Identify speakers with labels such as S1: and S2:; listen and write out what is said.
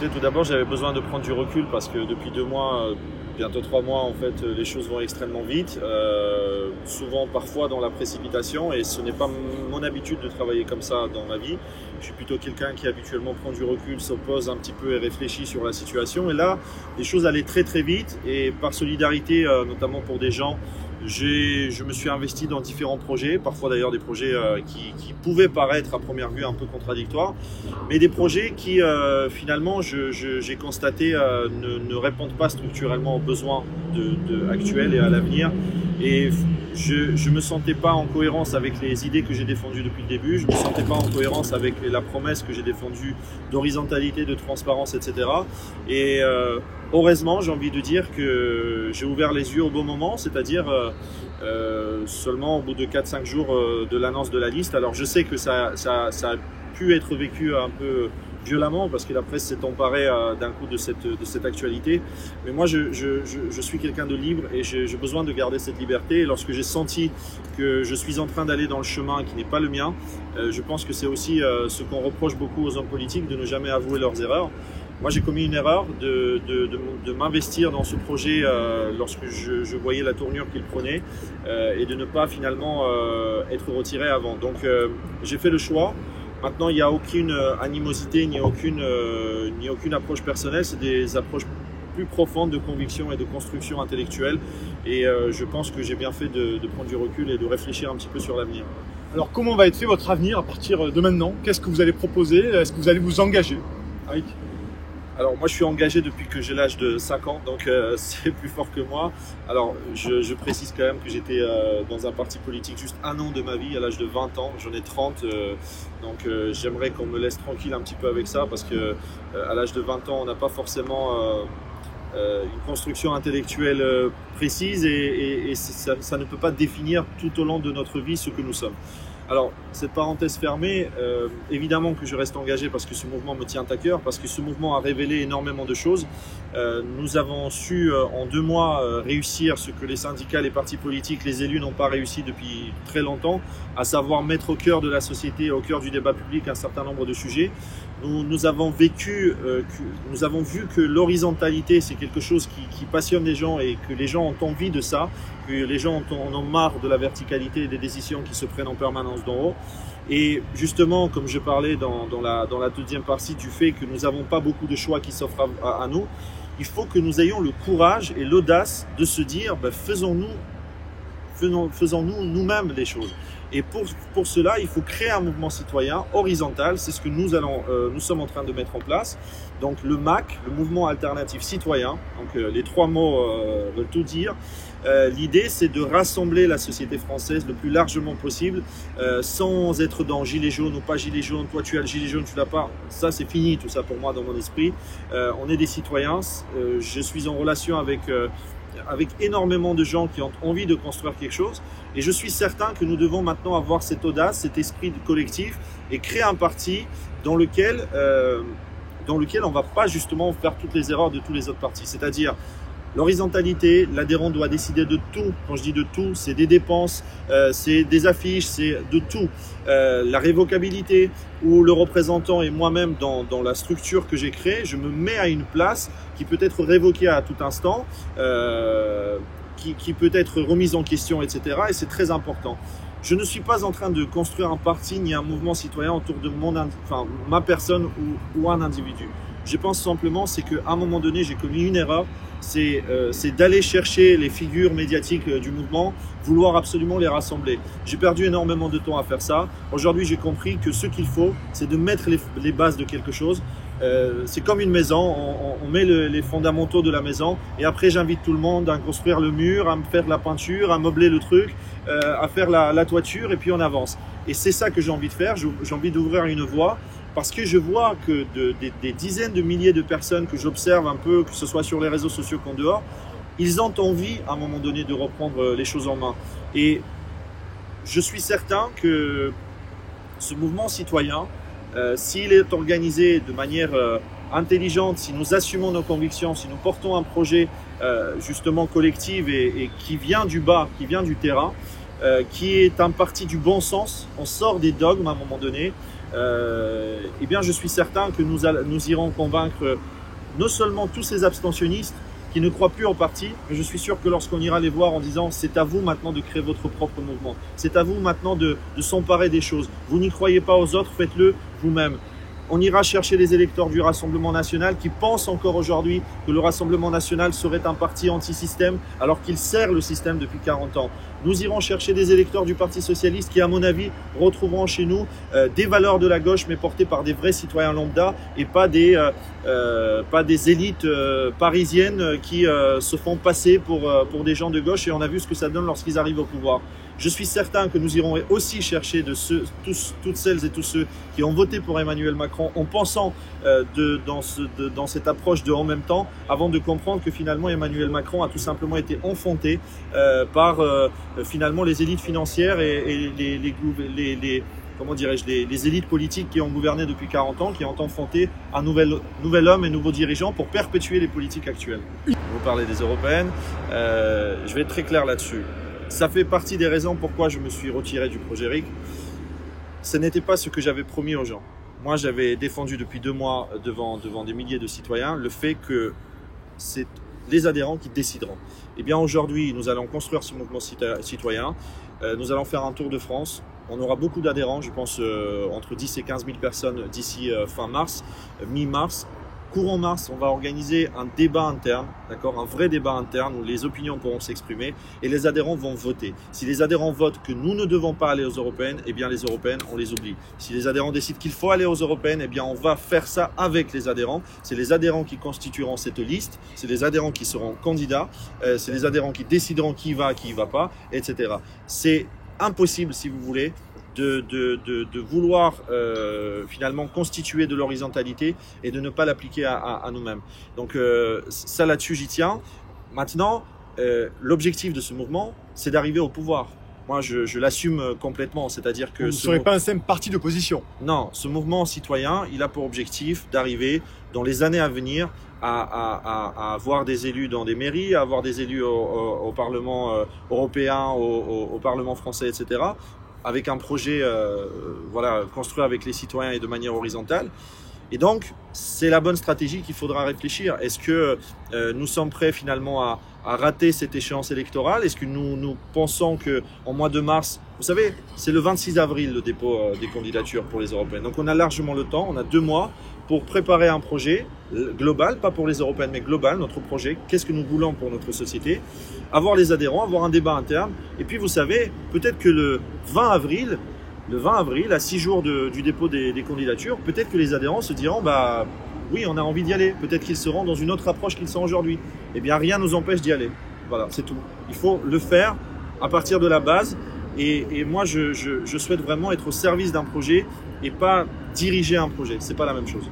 S1: Écoutez, tout d'abord, j'avais besoin de prendre du recul parce que depuis 2 mois, bientôt 3 mois, en fait, les choses vont extrêmement vite, souvent parfois dans la précipitation, et ce n'est pas mon habitude de travailler comme ça dans ma vie. Je suis plutôt quelqu'un qui habituellement prend du recul, s'oppose un petit peu et réfléchit sur la situation. Et là, les choses allaient très très vite, et par solidarité, notamment pour des gens, je me suis investi dans différents projets, parfois d'ailleurs des projets qui pouvaient paraître à première vue un peu contradictoires, mais des projets qui finalement, j'ai constaté, ne répondent pas structurellement aux besoins actuels et à l'avenir. Et je me sentais pas en cohérence avec les idées que j'ai défendues depuis le début, je me sentais pas en cohérence avec la promesse que j'ai défendue d'horizontalité, de transparence, etc. Et heureusement, j'ai envie de dire que j'ai ouvert les yeux au bon moment, c'est-à-dire seulement au bout de 4-5 jours de l'annonce de la liste. Alors je sais que ça a pu être vécu un peu violemment parce que la presse s'est emparée d'un coup de cette actualité. Mais moi, je suis quelqu'un de libre et j'ai besoin de garder cette liberté. Et lorsque j'ai senti que je suis en train d'aller dans le chemin qui n'est pas le mien, je pense que c'est aussi ce qu'on reproche beaucoup aux hommes politiques, de ne jamais avouer leurs erreurs. Moi, j'ai commis une erreur de m'investir dans ce projet lorsque je voyais la tournure qu'il prenait et de ne pas finalement être retiré avant. Donc, j'ai fait le choix. Maintenant, il n'y a aucune animosité, ni aucune approche personnelle. C'est des approches plus profondes de conviction et de construction intellectuelle. Et je pense que j'ai bien fait de prendre du recul et de réfléchir un petit peu sur l'avenir.
S2: Alors, comment va être fait votre avenir à partir de maintenant? Qu'est-ce que vous allez proposer? Est-ce que vous allez vous engager? Avec...
S1: Alors moi je suis engagé depuis que j'ai l'âge de 5 ans, donc c'est plus fort que moi. Alors je précise quand même que j'étais dans un parti politique juste 1 an de ma vie, à l'âge de 20 ans, j'en ai 30, donc j'aimerais qu'on me laisse tranquille un petit peu avec ça, parce que à l'âge de 20 ans on n'a pas forcément une construction intellectuelle précise, et ça ne peut pas définir tout au long de notre vie ce que nous sommes. Alors, cette parenthèse fermée, évidemment que je reste engagé parce que ce mouvement me tient à cœur, parce que ce mouvement a révélé énormément de choses. Nous avons su en 2 mois réussir ce que les syndicats, les partis politiques, les élus n'ont pas réussi depuis très longtemps, à savoir mettre au cœur de la société, au cœur du débat public un certain nombre de sujets. Nous avons vu que l'horizontalité, c'est quelque chose qui passionne les gens et que les gens ont envie de ça, que les gens en ont marre de la verticalité et des décisions qui se prennent en permanence d'en haut. Et justement, comme je parlais dans la 2e partie du fait que nous n'avons pas beaucoup de choix qui s'offrent à nous, il faut que nous ayons le courage et l'audace de se dire faisons-nous nous-mêmes les choses. Et pour cela, il faut créer un mouvement citoyen horizontal. C'est ce que nous sommes en train de mettre en place. Donc le MAC, le mouvement alternatif citoyen, donc les 3 mots veulent tout dire. L'idée, c'est de rassembler la société française le plus largement possible, sans être dans gilet jaune ou pas gilet jaune. Toi, tu as le gilet jaune, tu l'as pas. Ça, c'est fini, tout ça pour moi dans mon esprit. On est des citoyens. Je suis en relation avec énormément de gens qui ont envie de construire quelque chose, et je suis certain que nous devons maintenant avoir cette audace, cet esprit collectif, et créer un parti dans lequel on ne va pas justement faire toutes les erreurs de tous les autres partis, c'est-à-dire l'horizontalité. L'adhérent doit décider de tout. Quand je dis de tout, c'est des dépenses, c'est des affiches, c'est de tout. La révocabilité, où le représentant et moi-même dans la structure que j'ai créée, je me mets à une place qui peut être révoquée à tout instant, qui peut être remise en question, etc. Et c'est très important. Je ne suis pas en train de construire un parti ni un mouvement citoyen autour de ma personne ou un individu. Je pense simplement, c'est qu'à un moment donné, j'ai commis une erreur, c'est d'aller chercher les figures médiatiques du mouvement, vouloir absolument les rassembler. J'ai perdu énormément de temps à faire ça. Aujourd'hui, j'ai compris que ce qu'il faut, c'est de mettre les bases de quelque chose. C'est comme une maison, on met les fondamentaux de la maison, et après j'invite tout le monde à construire le mur, à me faire de la peinture, à meubler le truc, à faire la toiture, et puis on avance. Et c'est ça que j'ai envie de faire. J'ai envie d'ouvrir une voie, parce que je vois que des dizaines de milliers de personnes que j'observe un peu, que ce soit sur les réseaux sociaux qu'en dehors, ils ont envie à un moment donné de reprendre les choses en main. Et je suis certain que ce mouvement citoyen, s'il est organisé de manière intelligente, si nous assumons nos convictions, si nous portons un projet justement collectif et qui vient du bas, qui vient du terrain, qui est un parti du bon sens, on sort des dogmes à un moment donné, eh bien je suis certain que nous irons convaincre non seulement tous ces abstentionnistes qui ne croient plus au parti, mais je suis sûr que lorsqu'on ira les voir en disant c'est à vous maintenant de créer votre propre mouvement, c'est à vous maintenant de s'emparer des choses, vous n'y croyez pas aux autres, faites-le vous-même. On ira chercher les électeurs du Rassemblement national qui pensent encore aujourd'hui que le Rassemblement national serait un parti anti-système alors qu'il sert le système depuis 40 ans. Nous irons chercher des électeurs du Parti socialiste qui, à mon avis, retrouveront chez nous des valeurs de la gauche mais portées par des vrais citoyens lambda et pas des élites parisiennes qui se font passer pour des gens de gauche, et on a vu ce que ça donne lorsqu'ils arrivent au pouvoir. Je suis certain que nous irons aussi chercher toutes celles et tous ceux qui ont voté pour Emmanuel Macron en pensant dans cette approche de en même temps, avant de comprendre que finalement Emmanuel Macron a tout simplement été enfanté par finalement les élites financières et les élites politiques qui ont gouverné depuis 40 ans, qui ont enfanté un nouvel homme et nouveaux dirigeants pour perpétuer les politiques actuelles. Vous parlez des européennes, je vais être très clair là-dessus. Ça fait partie des raisons pourquoi je me suis retiré du projet RIC. Ce n'était pas ce que j'avais promis aux gens. Moi, j'avais défendu depuis 2 mois devant des milliers de citoyens le fait que c'est les adhérents qui décideront. Eh bien, aujourd'hui, nous allons construire ce mouvement citoyen. Nous allons faire un tour de France. On aura beaucoup d'adhérents, je pense entre 10 et 15 000 personnes d'ici fin mars, mi-mars. Courant mars, on va organiser un débat interne, d'accord, un vrai débat interne où les opinions pourront s'exprimer et les adhérents vont voter. Si les adhérents votent que nous ne devons pas aller aux européennes, eh bien les européennes, on les oublie. Si les adhérents décident qu'il faut aller aux européennes, eh bien on va faire ça avec les adhérents. C'est les adhérents qui constitueront cette liste, c'est les adhérents qui seront candidats, c'est les adhérents qui décideront qui y va pas, etc. C'est impossible, si vous voulez, de vouloir finalement constituer de l'horizontalité et de ne pas l'appliquer à nous-mêmes. Donc ça là-dessus j'y tiens. Maintenant, l'objectif de ce mouvement, c'est d'arriver au pouvoir. Moi, je l'assume complètement, c'est-à-dire que...
S2: Vous ne serez pas un simple parti d'opposition.
S1: Non, ce mouvement citoyen, il a pour objectif d'arriver dans les années à venir à avoir des élus dans des mairies, à avoir des élus au Parlement européen, au Parlement français, etc., avec un projet construit avec les citoyens et de manière horizontale. Et donc, c'est la bonne stratégie qu'il faudra réfléchir. Est-ce que nous sommes prêts finalement à rater cette échéance électorale? Est-ce que nous pensons qu'en mois de mars, vous savez, c'est le 26 avril le dépôt des candidatures pour les européennes. Donc on a largement le temps, on a 2 mois pour préparer un projet global, pas pour les européennes, mais global, notre projet. Qu'est-ce que nous voulons pour notre société? Avoir les adhérents, avoir un débat interne. Et puis vous savez, peut-être que le 20 avril, à 6 jours du dépôt des candidatures, peut-être que les adhérents se diront bah oui, on a envie d'y aller. Peut-être qu'ils seront dans une autre approche qu'ils sont aujourd'hui. Eh bien, rien ne nous empêche d'y aller. Voilà, c'est tout. Il faut le faire à partir de la base. Et moi, je souhaite vraiment être au service d'un projet et pas diriger un projet. C'est pas la même chose.